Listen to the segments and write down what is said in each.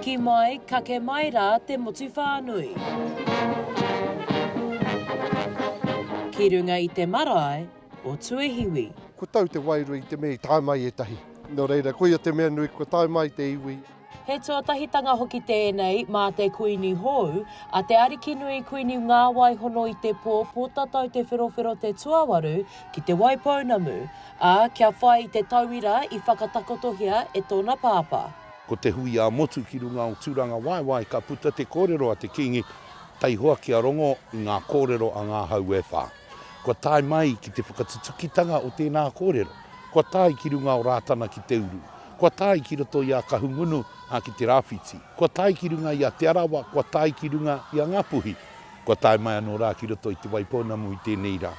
Hiki mai, kake mai rā te motu whānui. Ki runga i te marae o Tuahiwi. Ko tau te wairua i te mea i tae mai e tahi. Nō reira, koia te mea nui, ko tae mai te iwi. He tuatahitanga hoki tēnei mā te kuini hou, a te ariki nui kuini ngā waihono i te pō pōtatau te whirowhiro te tuawaru ki te Waipounamu, a kia whai i te tauira i whakatakotohia e tōna pāpā. Ko te hui-a-motu ki runga o Tūrangawaewae ka puta te kōrero a te kingi, tai hoa ki a rongo i ngā kōrero a ngā hau e whā. Ko tae mai ki te whakatutukitanga o tēnā kōrero. Ko tae ki runga o rātana ki te uru. Ko tae ki roto i a kahungunu a ki te Rāwhiti. Ko tae ki runga i a te arawa, ko tae ki runga i a ngapuhi. Ko tae mai anō rā ki roto i te Waipounamu i tēnei rā.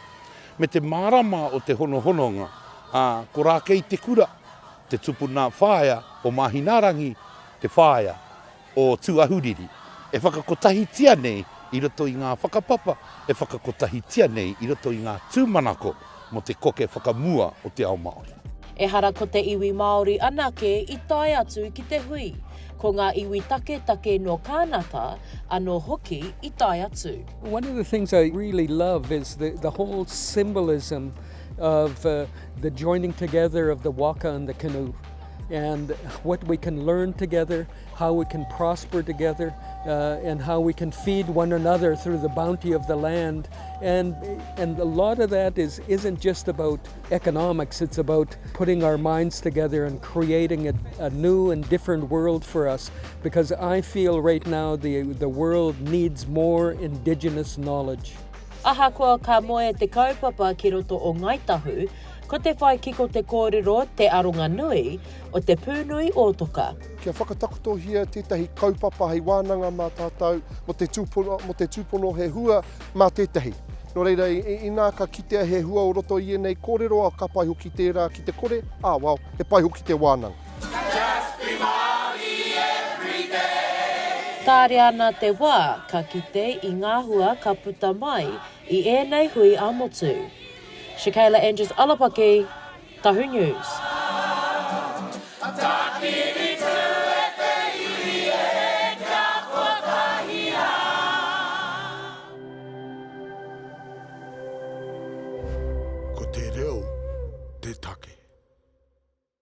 Me te mārama o te honohononga, ko rā kei te kura, te tupuna whāia o mahinarangi, te whāia o Tūāhuriri. E whakakotahitia nei i roto i ngā whakapapa, e whakakotahitia nei i roto i ngā tūmanako mo te koke whakamua o te ao Māori. E hara ko te iwi Māori anake i tae atu ki te hui. Ko ngā iwi take no kānata, anō hoki i tae atu. One of the things I really love is the whole symbolism of the joining together of the waka and the canoe, and what we can learn together, how we can prosper together, and how we can feed one another through the bounty of the land. And a lot of that isn't just about economics, it's about putting our minds together and creating a new and different world for us, because I feel right now the world needs more indigenous knowledge. Aha kua ka moe te kaupapa ki roto o Ngāi Tahu, ko te whai kiko te kōrero te aronga nui o Te Pūnuiotoka. Kia whakatakotohia tētahi kaupapa hei wānanga mā tātou, mo te tūpono he hua mā tētahi. Nō reira, i nā ka kitea he hua o roto i enei kōrero, a ka pai hoki tērā ki te kore, he pai hoki te wānanga. Tāre ana te wā ka kite i ngā hua ka puta mai i ēnei hui-a-motu. Shakayla Andrews-Alapaki, Tahu News.